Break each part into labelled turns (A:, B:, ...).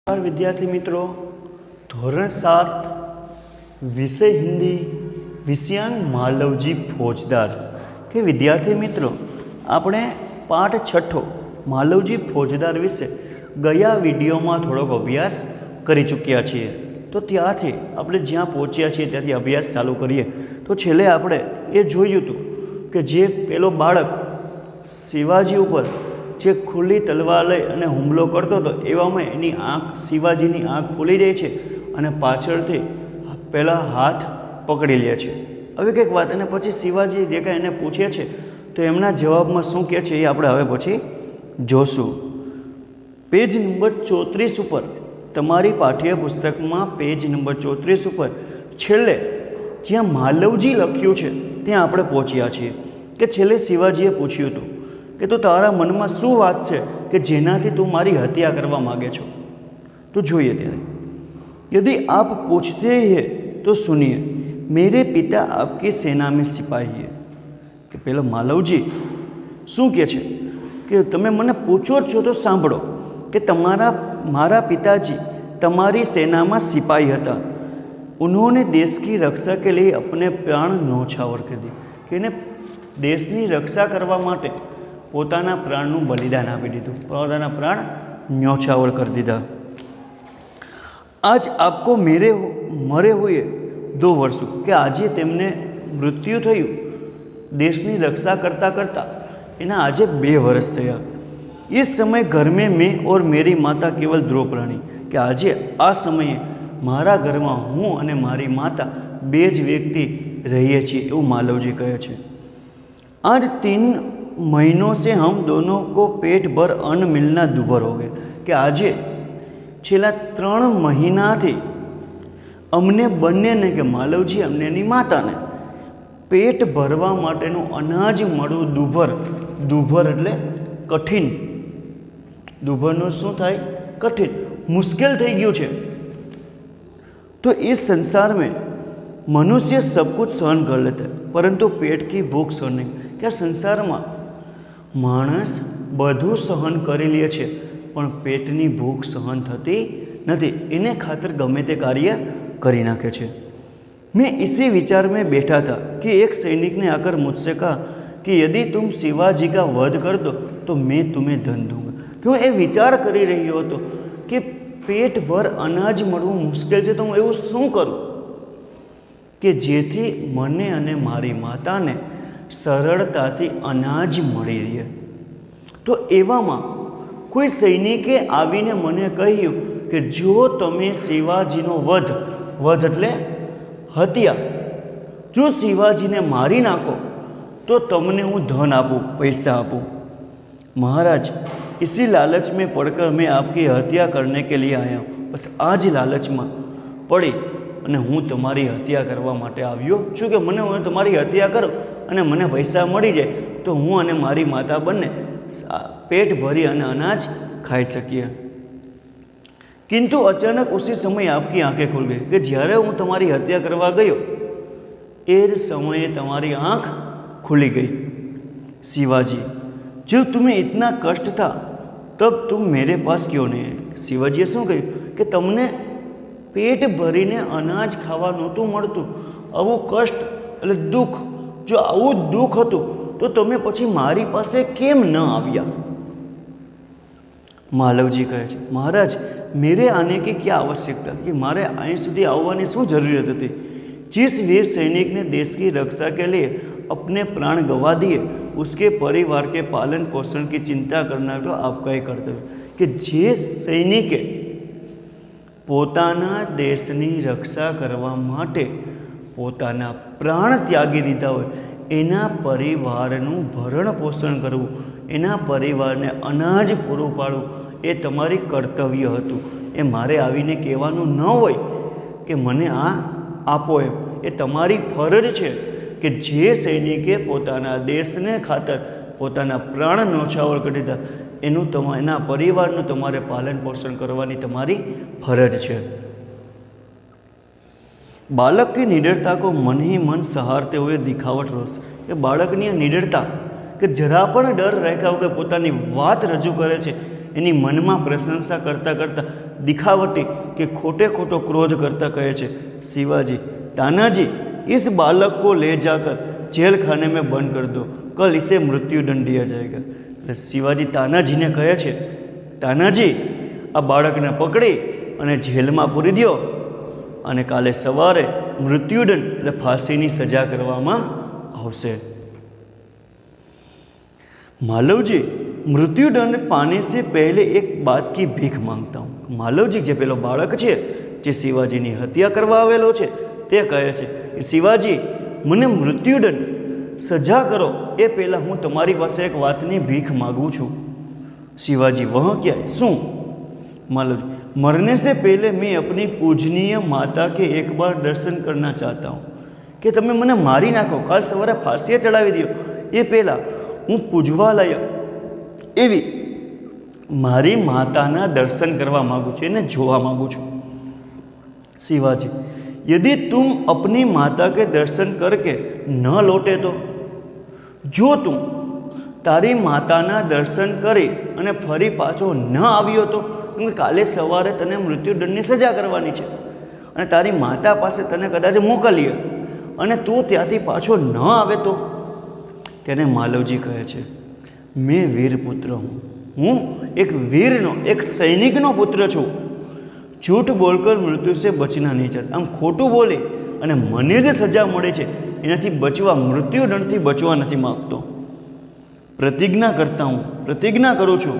A: विद्यार्थी मित्रों, धोरण 7 विषय हिंदी विषयांक मालवजी फौजदार के विद्यार्थी मित्रों, आपणे पाठ छठो मालवजी फौजदार विषे गया विडियो में थोड़ोक अभ्यास करी चूक्या छीए। तो त्याथी आपणे ज्यां पहोंच्या छीए त्याथी अभ्यास चालू करीए। तो छेल्ले आपणे ए जोयुं हतुं के जे पेलो बाळक शिवाजी उपर जे खुली तलवार लई अने हुमलो करतो तो एवामां एनी आँख शिवाजीनी आँख खुली जाय छे अने पाछळथी पेला हाथ पकड़ी ले छे। हवे कंईक वात अने पछी शिवाजी जे कांई एने पूछे छे तो एमना जवाबमां शुं कहे छे ए आपणे हवे पछी जोशुं। पेज नंबर 34 पर तमारी पाठ्यपुस्तकमां पेज नंबर 34 पर छेल्ले ज्यां मालवजी लख्युं छे त्यां आपणे पहोंच्या छीए के छेल्ले शिवाजीए पूछ्युं हतुं कि तो तारा मन में शू बात है कि जेनाथी तू मारी हत्या करवा मांगे छो। तो जोईए त्यारे यदि आप पूछते ही है तो सुनिए, मेरे पिता आपकी सेना में सिपाही है। कि पेलो मालवजी शू कहे छे कि तमे मने पूछो छो तो सांभळो कि तमारा मारा पिताजी तमारी सेना में सिपाही हता। उन्होंने देश की रक्षा के लिए अपने प्राण न्योछावर कर दी। कि इन्हें देशनी रक्षा करवा माटे पोताना प्राणનું बलिदान आपी दीधुं, पोताना प्राण न्योछावर कर दीधा। आज आपको मरे हुए 2 वर्ष कि आज तेमने मृत्यु थयुं देशनी रक्षा करता करता एना आज 2 वर्ष थया। इस समय घर में मैं और मेरी माता केवल द्रौपराणी कि आज आ समये मारा घर में हूँ अने मारी माता 2 ज व्यक्ति रहीए छीए एवुं मालवजी कहे छे। आज 3 महीनों से हम दोनों को पेट भर अन्न मिलना दूभर हो गए। कि आज छेल्ला 3 महीना थी अमने बने ने कि मालवजी अमने माता ने पेट भरवा माटेनु अनाज मळवुं दूभर। दूभर एटले कठिन, दूभरनो शुं थाय कठिन, मुश्किल थई गयुं छे। तो इस संसार में मनुष्य सब कुछ सहन कर लेता है परंतु पेट की भूख सहन नहीं। क्या संसार में माणस बधु सहन करी લે છે પણ પેટની ભૂખ सहन थती नहीं। एने खातर गमे ते कार्य करी नाखे छे। मैं इसी विचार में बैठा था कि एक सैनिक ने आकर मुझसे कहा कि यदि तुम शिवाजी का वध कर दो तो मैं तुम्हें धन दूंगा। क्यों ये विचार करी रही हो तो कि पेट भर अनाज मळवुं मुश्किल है तो हूँ एवुं शुं करूँ कि जेथी मने अने मारी माता ने सरलताथी अनाज मळी रहे। तो एवामां कोई सैनिके आवीने मने कह्युं कि जो तमे शिवाजीनो वध एटले हत्या, जो शिवाजीने मारी नाखो तो तमने हूँ धन आपूँ, पैसा आपूँ। महाराज, इसी लालच में पड़कर मैं आपकी हत्या करने के लिए आया हूँ। बस आज लालच में पड़ी अने हूँ तमारी हत्या करवा माटे आव्यो छुं कि मने हूँ तमारी हत्या करूँ अने मने पैसा मळी जाए तो हूँ अने मारी माता बने पेट भरी अने अनाज खाई सकीए। किंतु अचानक उसी समय आपकी आंखें खुल गई कि ज्यारे हूँ तमारी हत्या करवा गयो ए समये तमारी आँख खुली गई। शिवाजी, जब तुम्हें इतना कष्ट था तब तुम मेरे पास क्यों नहीं आए? शिवाजीए शू कह्युं कि तमने पेट भरीने अनाज खावा नहोतुं मळतुं, आवुं कष्ट एटले दुख, जो आवुं दुख हतुं तो तमे पछी मारी पासे केम न आव्या? मालवजी कहे छे, महाराज, मेरे आने की क्या आवश्यकता कि मारे अहीं सुधी आववानी शुं जरूरत थी? जिस वीर सैनिक ने देश की रक्षा के लिए अपने प्राण गंवा दिए उसके परिवार के पालन पोषण की चिंता करना तो आपका ही कर्तव्य। कि जे सैनिके पोताना देशनी रक्षा करवा माटे पोताना प्राण त्यागी दीधा होय एना परिवारनुं भरण पोषण करवुं, एना परिवारने अनाज पूरुं पाडवुं ए तमारी कर्तव्य हतुं। ए मारे आवीने कहेवानुं न होय कि मने आ आपो एम। ए तमारी फरज छे कि जे सैनिके पोताना देशने खातर पोताना प्राण न्योछावर करी दीधा एना परिवारनुं तमारे पालन पोषण करवानी तमारी फरज छे। बालक की निडरता को मन ही मन सहारते हुए दिखावट रोज। कि बाळकनी निडरता कि जरा पण डर राख्या वगर पोतानी वात रजू करे छे एनी मन में प्रशंसा करता करता दिखावटी कि खोटे खोटो क्रोध करता कहे छे, शिवाजी तानाजी इस बालक को ले जाकर जेल खाने में बंद कर दो, कल इसे मृत्युदंड दिया जाएगा। એટલે શિવાજી તાનાજીને કહે છે, તાનાજી આ બાળકને પકડી અને જેલમાં પૂરી દો અને કાલે સવારે મૃત્યુદંડ એટલે ફાંસીની સજા કરવામાં આવશે। मालव जी मृत्युदंड पाने से पहले एक बात की भीख मांगता हूँ। मालव जी जे पेलो बाळक छे जे शिवाजीनी हत्या करवा आवेलो छे ते कहे छे कि शिवाजी मने मृत्युदंड सजा करो ए पहला हूँ तमारी पासे एक वातनी भीख मांगू छूँ। शिवाजी वह क्या शू? मालव जी मरने से पहले मैं अपनी पूजनीय माता के एक बार दर्शन करना चाहता हूँ कि तमे मने मारी नाखो, काल सवारे फांसीए चढ़ावी दो ए पहला हूँ पूजवा लायक एवी मारी माताना दर्शन करवा मांगू छूं, एने जोवा मांगू छूं। शिवाजी यदि तुम अपनी माता के दर्शन करके न लौटे तो? जो तुम तारी माताना दर्शन करी अने फरी पाछो न आव्यो तो? केम के काले सवारे तने मृत्युदंडनी सजा करवानी छे अने तारी माता पासे तने कदाच मोकलीए अने तू त्यांथी पाछो न आवे तो? तेने मालवजी कहे छे, मैं वीरपुत्र हूँ, हूँ एक वीरनो एक सैनिकनो पुत्र छूँ। झूठ बोलकर मृत्यु से बचना नहीं चाहता। आम खोटू बोली अने मने जे सजा मळे छे एनाथी बचवा, मृत्युदंडथी बचवा नथी मांगतो। प्रतिज्ञा करता हूँ, प्रतिज्ञा करूँ छूँ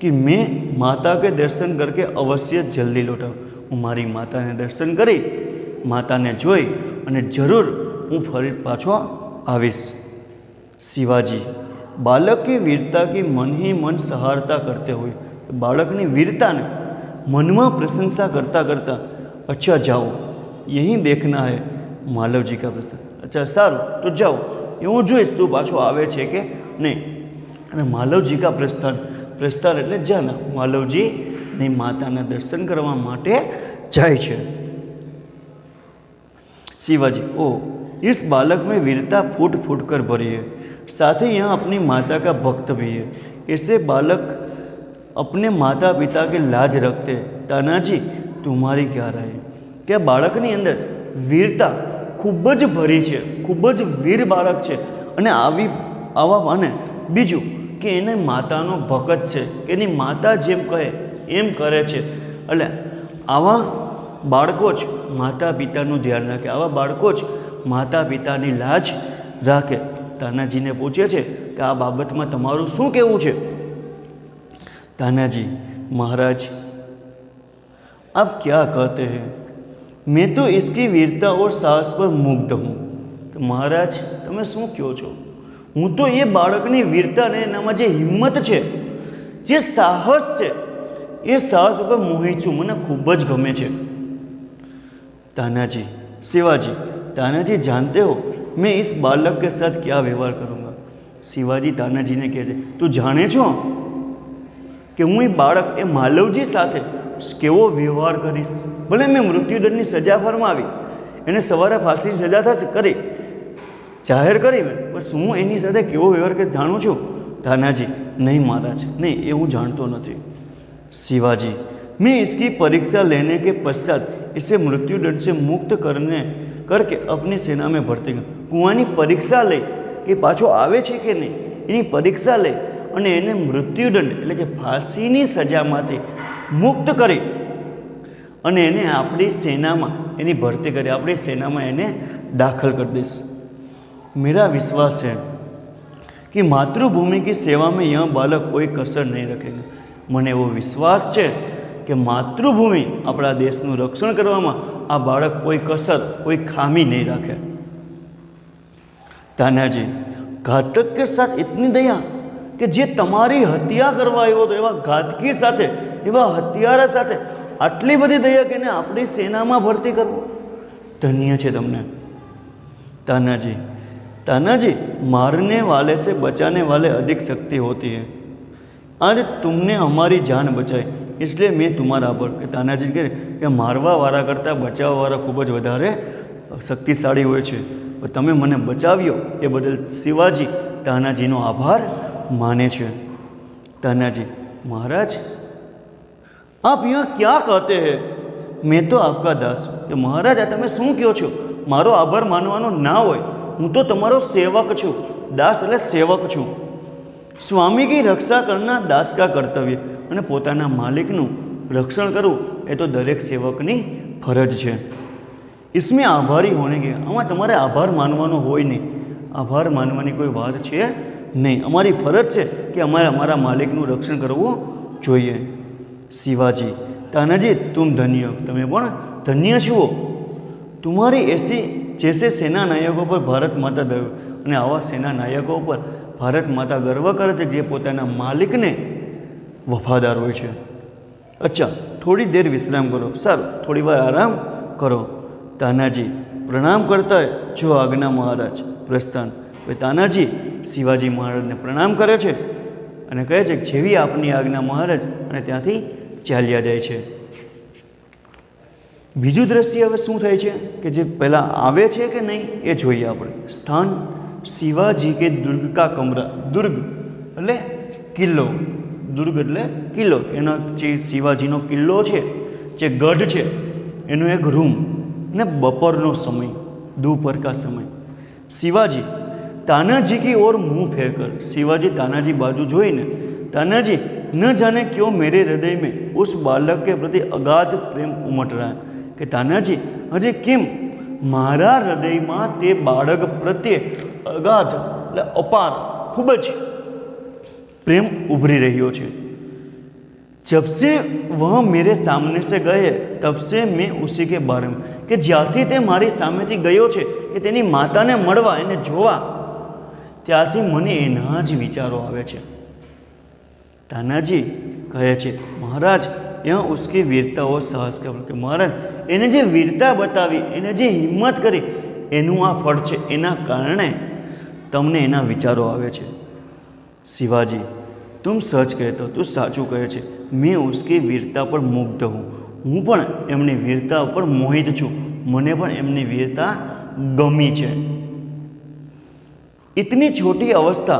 A: कि मैं माता के दर्शन करके अवश्य जल्दी लौटाऊँ। हूँ मारी माताने दर्शन करी माताने जोई अने जरूर हूँ फरी पाछो आवीश। शिवाजी बालक की वीरता की मन ही मन सहारता करते हुए बालकनी वीरता ने मन में प्रशंसा करता करता, अच्छा जाओ यही देखना है। मालव जी का प्रश्न, अच्छा सारू तो जाओ, एवं जोईश तू पाछो आवे छे के नहीं। अने मालव जी का प्रस्थान, प्रस्थान एटले जाना। मालव जी ने माताना दर्शन करवा माटे जाय छे। शिवाजी ओ इस बालक में वीरता फूट फूट कर भरी है, साथ ही यहाँ अपनी माता का भक्त भी है। ऐसे बालक अपने माता पिता के लाज रखते। तानाजी तुम्हारी क्या राय? क्या बाळकनी अंदर वीरता खूब ज भरी है, खूब ज वीर बाळक है अने आवी आवा माने बीजू कि एने मातानो भगत है, कि एनी माता जेम कहे एम करे छे। એટલે આવા બાળકો જ માતા પિતાનું ધ્યાન રાખે, આવા બાળકો જ માતા પિતાની લાજ રાખે। તાનાજીને પૂછે છે કે આ બાબતમાં તમારું શું કહેવું છે? तानाजी महाराज आप क्या कहते हैं? मैं तो इसकी वीरता और साहस पर मुग्ध हूँ। तो महाराज तमे शू कहो छो? हूँ तो ये बाळकनी वीरता ने एनामां जे हिम्मत छे, जे साहस छे, ये साहस पर मोहित छूं, मने खूब ज गमे छे। तानाजी शिवाजी तानाजी जानते हो मैं इस बालक के साथ क्या व्यवहार करूँगा? शिवाजी तानाजी ने कहे, तू जाने छो कि हूँ ये बाळक ए मालवजी साथे केवो व्यवहार करीश? भले मैं मृत्युदंडनी सजा फरमावी, एने सवारे फांसीनी सजा थशे करी जाहिर करी मैं, बस हूँ एनी साथे केवो व्यवहार करे जाणुं छुं? तानाजी नहीं महाराज नहीं, ये हूँ जानतो नथी। शिवाजी मैं इसकी परीक्षा लेने के पश्चात इसे मृत्युदंड से मुक्त करके अपनी सेना में भर्ती कर। कुआनी परीक्षा ले कि पाछो आवे छे कि नहीं, एनी परीक्षा ले અને એને મૃત્યુદંડ એટલે કે ફાંસીની સજામાંથી મુક્ત કરી અને એને આપણી સેનામાં એની ભરતી કરી, આપણી સેનામાં એને દાખલ કરી દઈશ। मेरा विश्वास है कि मातृभूमि की सेवा में यह बालक कोई कसर नहीं रखेगा। મને એવો વિશ્વાસ છે કે માતૃભૂમિ આપણા દેશનું રક્ષણ કરવામાં આ બાળક કોઈ કસર કોઈ ખામી નહીં રાખે। तानाजी घातक के साथ इतनी दया कि जे तमारी हत्या करवा आव्यो तो एवा घातकी साथे एवा हत्यारा साथे आटली बधी दया के अपनी सेना में भर्ती करवो, धन्य छे तमने। तानाजी तानाजी मारने वाले से बचाने वाले अधिक शक्ति होती है। आज तुमने हमारी जान बचाई इसलिए मैं तुम्हारा आभार। के तानाजी कहे कि मारवा वाला करता बचाववा वाला खूब ज वधारे शक्तिशाળી होय छे, पण तमे मने बचाव्यो ए बदल शिवाजी तानाजीनो आभार माने छे। तानाजी महाराज आप यहाँ क्या कहते हैं? मैं तो आपका दास हूँ. કે મહારાજ આ તમે શું કહો છો? મારો આભાર માનવાનો ના હોય, હું તો તમારો સેવક છું. દાસ એટલે સેવક છું. સ્વામી કી રક્ષા કરના દાસ કા કર્તવ્ય. અને પોતાના માલિકનું રક્ષણ કરવું એ તો દરેક સેવકની ફરજ છે. इसमें આભારી હોને કે આમાં તમારે આભાર માનવાનો હોય નહીં. આભાર માનવાની કોઈ વાત છે નહીં. અમારી ફરજ છે કે અમારે અમારા માલિકનું રક્ષણ કરવું જોઈએ. શિવાજી, તાનાજી તુમ ધન્ય, તમે પણ ધન્ય છો. तुम्हारी ऐसी जैसे सेना नायकों पर भारत माता गर्व, અને આવા સેના નાયકો પર ભારત માતા ગર્વ કરે છે જે પોતાના માલિકને વફાદાર હોય છે. અચ્છા, થોડી દેર વિશ્રામ કરો. સારું, થોડી વાર આરામ કરો. તાનાજી પ્રણામ કરતા જો આજ્ઞા મહારાજ પ્રસ્થાન. તાનાજી શિવાજી મહારાજને પ્રણામ કરે છે અને કહે છે કે જેવી આપની આજ્ઞા મહારાજ, અને ત્યાંથી ચાલ્યા જાય છે. બીજું દ્રશ્ય હવે શું થાય છે કે જે પહેલાં આવે છે કે નહીં એ જોઈએ આપણે. સ્થાન શિવાજી કે દુર્ગ કા કમરા. દુર્ગ એટલે કિલ્લો, દુર્ગ એટલે કિલ્લો. એનો જે શિવાજીનો કિલ્લો છે, જે ગઢ છે, એનો એક રૂમ. ને બપોરનો સમય, दोपहर का समय. शिवाजी तानाजी की ओर मुंह फेर कर. शिवाजी तानाजी बाजू જોઈને, तानाजी न जाने क्यों मेरे हृदय में उस बालक के प्रति अगाध प्रेम उमट रहा है. कि तानाजी हजे केम मारा हृदयમાં તે બાળક પ્રત્યે અગાધ એટલે અપાર ખૂબ જ પ્રેમ ઉભરી રહ્યો છે. जब से वह मेरे सामने से गए तब से मैं उसी के बारे में, કે જ્યારથી તે મારી સામેથી ગયો છે કે તેની માતાને મળવા, એને જોવા, ત્યારથી મને એના જ વિચારો આવે છે. તાનાજી કહે છે મહારાજ यहाँ उसकी वीरता और साहस का, કે મહારાજ એને જે વીરતા બતાવી, એને જે હિંમત કરી, એનું આ ફળ છે. એના કારણે તમને એના વિચારો આવે છે. શિવાજી तुम सच कहते हो, તું સાચું કહે છે. मैं उसकी वीरता पर मुग्ध हूँ. હું પણ એમની વીરતા ઉપર મોહિત છું. મને પણ એમની વીરતા ગમી છે. इतनी छोटी अवस्था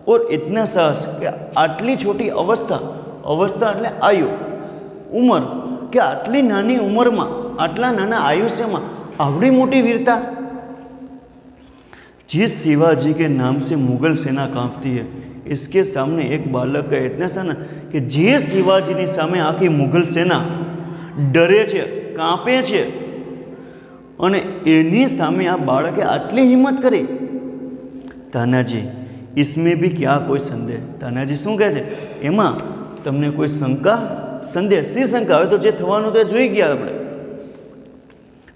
A: और इतना साहस, કે આટલી છોટી અવસ્થા, અવસ્થા એટલે આયુ, ઉંમર, કે આટલી નાની ઉંમરમાં, આટલા નાના આયુષ્યમાં આવડી મોટી વીરતા. जिस शिवाजी के नाम से मुगल सेना कांपती है, इसके सामने एक बालक का इतना सा ना कि जे शिवाजीની સામે આખી મુગલ સેના ડરે છે, કાંપે છે, અને એની સામે આ બાળકે આટલી હિંમત કરી. તાનાજી इसमें भी क्या कोई संदेह. તાનાજી શું કહે છે? એમાં તમને કોઈ શંકા, સંદેહ, શી શંકા? હવે તો જે થવાનું તો જોઈ ગયા આપણે.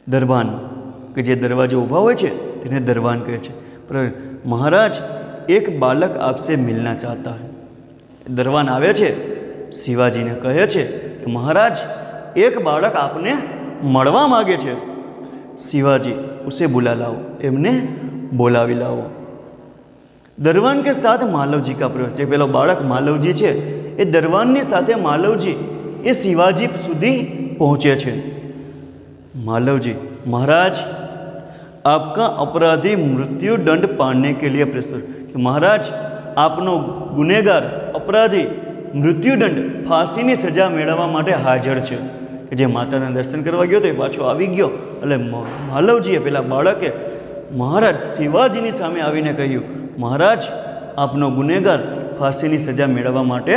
A: દરબાન, કે જે દરવાજો ઊભા હોય છે તેને દરબાન કહે છે. पर महाराज एक बालक आपसे मिलना चाहता है. दरबान આવે છે, શિવાજીને કહે છે કે મહારાજ એક બાળક આપને મળવા માગે છે. શિવાજી ઉસે બુલા લાવો, એમને બોલાવી લાવો. દરબાન કે સાથ માલવજી કા પ્રવેશ. જે પેલો બાળક માલવજી છે એ દરબાનની સાથે માલવજી એ શિવાજી સુધી પહોંચે છે. માલવજી महाराज आपका अपराधी मृत्यु दंड पाने के लिए प्रस्तुत. कि महाराज आपनो गुનેગાર अपराधी મૃત્યુદંડ, ફાંસીની સજા મેળવવા માટે હાજર છે. કે જે માતાના દર્શન કરવા ગયો તો એ પાછો આવી ગયો. એટલે માલવજીએ પેલા બાળકે મહારાજ શિવાજીની સામે આવીને કહ્યું, મહારાજ આપનો ગુનેગાર ફાંસીની સજા મેળવવા માટે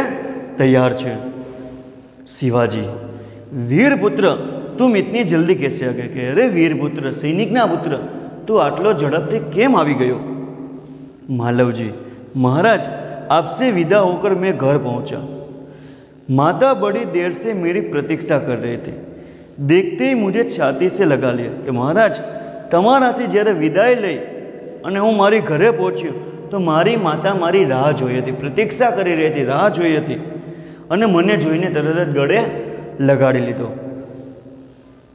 A: તૈયાર છે. શિવાજી વીરપુત્ર તું इतनी जल्दी कैसे आ गए. કે અરે વીરપુત્ર, સૈનિકના પુત્ર, તું આટલો ઝડપથી કેમ આવી ગયો. मालवजी महाराज आपसे विदा होकर मैं घर पहुंचा. माता बड़ी देर से मेरी प्रतीक्षा कर रही थी. देखते ही मुझे छाती से लगा लिया. कि महाराज તમારાથી જ્યારે વિદાય લઈ અને હું મારી ઘરે પહોંચ્યો તો મારી માતા મારી રાહ જોઈ હતી, પ્રતીક્ષા કરી રહી હતી, રાહ જોઈ હતી, અને મને જોઈને તરત જ ગળે લગાડી લીધો.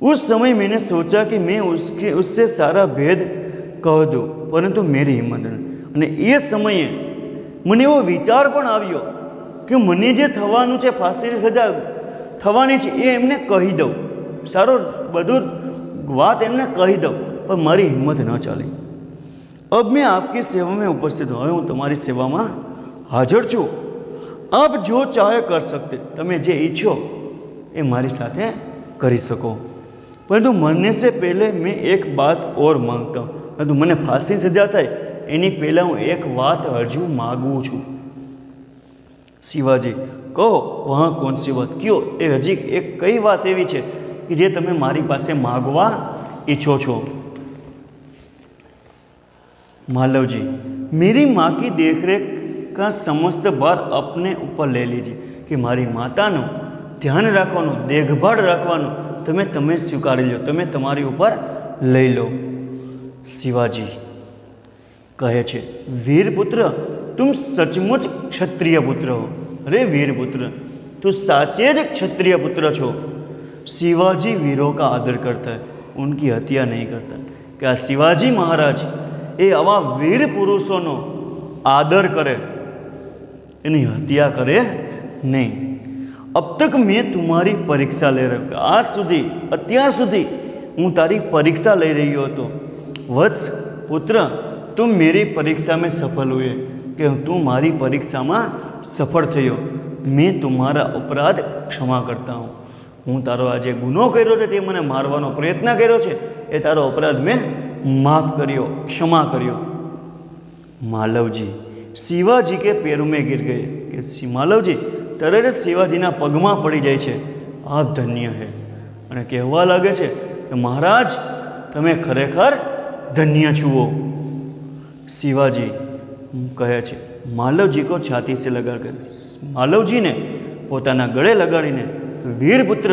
A: उस समय मैंने सोचा कि मैं उससे सारा भेद कह दूँ, परंतु मेरी हिम्मत नहीं. અને એ સમયે મને એવો વિચાર પણ આવ્યો કે મને જે થવાનું છે, ફાંસીની સજા થવાની છે, એ એમને કહી દઉં, સારો બધું વાત એમને કહી દઉં, પણ મારી હિંમત ન ચાલી. અબ મેં આપકી સેવા में ઉપસ્થિત હું. હવે હું તમારી સેવામાં હાજર છું. આપ જો ચાહે કર સકતે. તમે જે ઈચ્છો એ મારી સાથે કરી શકો. પરંતુ મરने से पहले मैं एक बात और मांगता हूँ. પરંતુ મને ફાંસી સજા થાય એની પહેલાં હું એક વાત હજુ માગું છું. શિવાજી: કહો, વહાં કોણ સી વાત? કયો, એ હજી એક કઈ વાત એવી છે कि जे तमे मारी पासे मांगवा इच्छो छो? मालव जी: मेरी माँ की देखरेख का समस्त भार अपने ऊपर ले लीजिए कि मारी मातानो ध्यान राखवानो, देखभाल राखवानो तमे स्वीकारी लो, तमे तमारी ऊपर लई लो. शिवाजी कहे छे: वीरपुत्र, तुम सचमुच क्षत्रिय पुत्र हो. अरे वीरपुत्र, तू साचे ज क्षत्रिय पुत्र छो. शिवाजी वीरों का आदर करता है, उनकी हत्या नहीं करता. क्या शिवाजी महाराज એ આવા વીર પુરુષોનો આદર કરે, એની હત્યા કરે નહીં. अब तक मैं तुम्हारी परीक्षा ले रहा हूँ. आज सुधी, અત્યાર સુધી હું તારી પરીક્ષા લઈ રહ્યો હતો. વત્સ પુત્ર, तुम मेरी परीक्षा में सफल हुए कि तू मारी परीक्षा में सफल थयो. मैं तुम्हारा अपराध क्षमा करता हूँ. હું તારો આજે ગુનો કર્યો છે, તે મને મારવાનો પ્રયત્ન કર્યો છે, એ તારો અપરાધ મેં माफ करियो, क्षमा करियो. मालवजी शिवाजी के पैरों में गिर गए कि मालवजी तरत शिवाजीना पगमां पड़ी जाए छे. आप धन्य है. અને કહેવા લાગે છે કે મહારાજ તમે ખરેખર ધન્ય છુઓ. शिवाजी કહે છે, मालवजी को छाती से लगाकर मालवजी ने પોતાના ગળે લગાડીને, वीरपुत्र,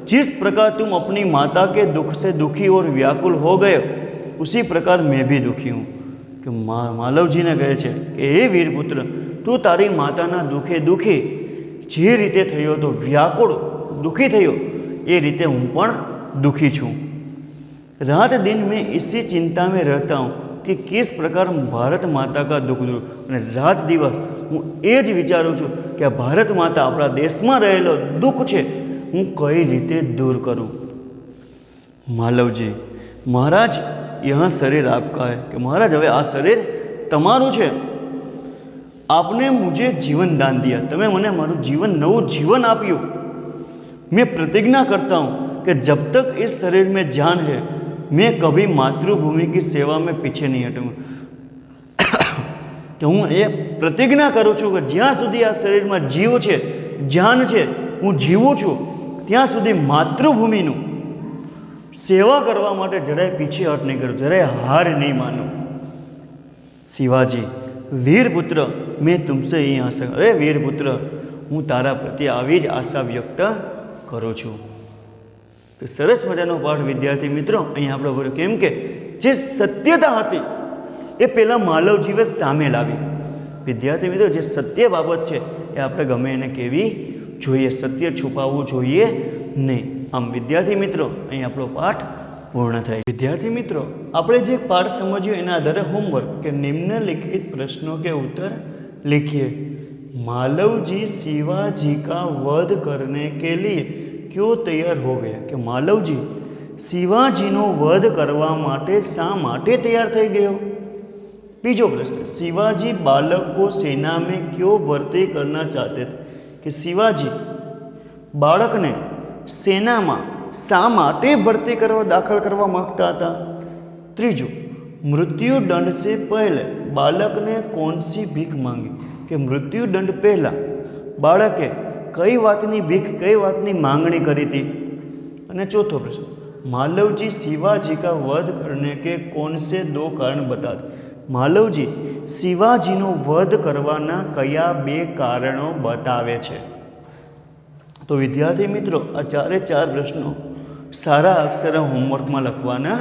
A: जिस प्रकार तुम अपनी माता के दुख से दुखी और व्याकुल हो गए, उसी प्रकार मैं भी दुखी हूँ. कि मालवजी ने कहे छे कि हे वीरपुत्र, तू तारी माताना दुखे दुखी जे रीते थयो तो व्याकुल दुखी थयो, ए रीते हूँ पण दुखी छूँ. रात दिन मैं इसी चिंता में रहता हूँ कि किस प्रकार भारत माता का दुख दूर. અને રાત દિવસ હું એ જ વિચારું છું કે આ ભારત માતા આપણા દેશમાં રહેલો દુઃખ છે હું કઈ રીતે દૂર કરું. માલવજી: महाराज, यह शरीर आपका है. कि महाराज હવે આ શરીર તમારું છે. आपने मुझे जीवन दान दिया, तमे મને મારું જીવન, નવું જીવન આપ્યું. मैं प्रतिज्ञा करता हूँ कि जब तक इस शरीर में जान है मैं कभी मातृभूमि की सेवा में पीछे नहीं हटूँगा. तो हूँ ये प्रतिज्ञा करूँ छूँ कि ज्यां सुधी आ शरीर में जीव है, जान है, हूँ जीवूँ छूँ ત્યાં સુધી માતૃભૂમિનું સેવા કરવા માટે જરાય પીછે હટ નહીં કરું, જરાય હાર નહીં માનું. शिवाजी: वीरपुत्र, मैं तुमसे ये आशा, अरे वीरपुत्र, हूँ तारा प्रत्ये આવી જ આશા વ્યક્ત કરું છું. તો સરસ મજાનો પાઠ વિદ્યાર્થી મિત્રો અહીં આપણે ભર્યો. કેમ કે જે સત્યતા હતી એ પહેલાં માલવજીવે સામે લાવી. વિદ્યાર્થી મિત્રો, જે સત્ય બાબત છે એ આપણે ગમે એને કહેવી જોઈએ, સત્ય છુપાવવું જોઈએ નહીં. આમ વિદ્યાર્થી મિત્રો અહીં આપણો પાઠ પૂર્ણ થાય. વિદ્યાર્થી મિત્રો, આપણે જે પાઠ સમજ્યો એના આધારે હોમવર્ક કે निम्नलिखित प्रश्नों के उत्तर लिखिए. मालवजी शिवाजी का वध करने के लिए क्यों तैयार हो गया? कि मालवजी शिवाजीનો વધ કરવા માટે શા માટે તૈયાર થઈ ગયો? બીજો પ્રશ્ન, शिवाजी बालक को सेना में क्यों भर्ती करना चाहते थे? कि शिवाजी બાળકને સેનામાં શા માટે ભરતી કરવા, દાખલ કરવા માગતા હતા? ત્રીજું, મૃત્યુદંડ से पहले बालक ने कौन सी भीख मांगी? कि मृत्युदंड पहला बाळके कई वातनी भीख, कई वातनी मांगणी करी थी? અને ચોથો પ્રશ્ન, मालवजी शिवाजी का वध करने के कौन से दो कारण बता दे? मालवजी शिवाजीનો વધ કરવાના કયા બે કારણો બતાવે છે? તો વિદ્યાર્થી મિત્રો, આ ચારે ચાર પ્રશ્નો સારા અક્ષરે હોમવર્કમાં લખવાના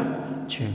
A: છે.